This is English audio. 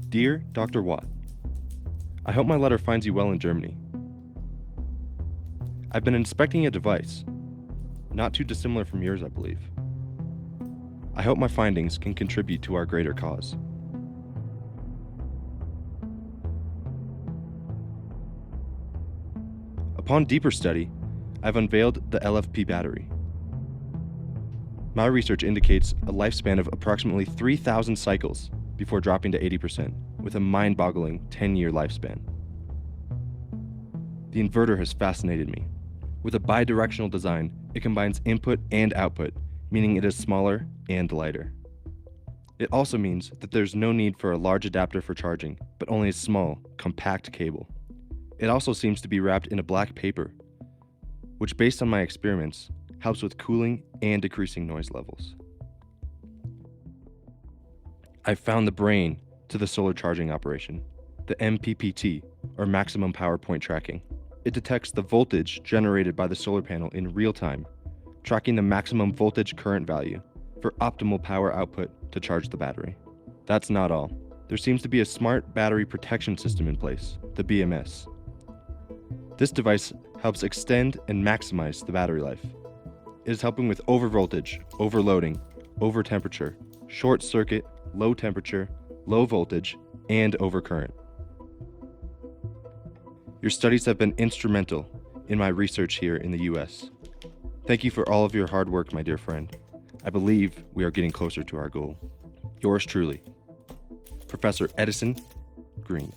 Dear Dr. Watt, I hope my letter finds you well in Germany. I've been inspecting a device, not too dissimilar from yours, I believe. I hope my findings can contribute to our greater cause. Upon deeper study, I've unveiled the LFP battery. My research indicates a lifespan of approximately 3,000 cycles before dropping to 80%, with a mind-boggling 10-year lifespan. The inverter has fascinated me. With a bidirectional design, it combines input and output, meaning it is smaller and lighter. It also means that there's no need for a large adapter for charging, but only a small, compact cable. It also seems to be wrapped in a black paper, which, based on my experiments, helps with cooling and decreasing noise levels. I've found the brain to the solar charging operation, the MPPT, or maximum power point tracking. It detects the voltage generated by the solar panel in real time, tracking the maximum voltage current value for optimal power output to charge the battery. That's not all. There seems to be a smart battery protection system in place, the BMS. This device helps extend and maximize the battery life. It is helping with overvoltage, overloading, overtemperature, short circuit, low temperature, low voltage, and overcurrent. Your studies have been instrumental in my research here in the US. Thank you for all of your hard work, my dear friend. I believe we are getting closer to our goal. Yours truly, Professor Edison Green.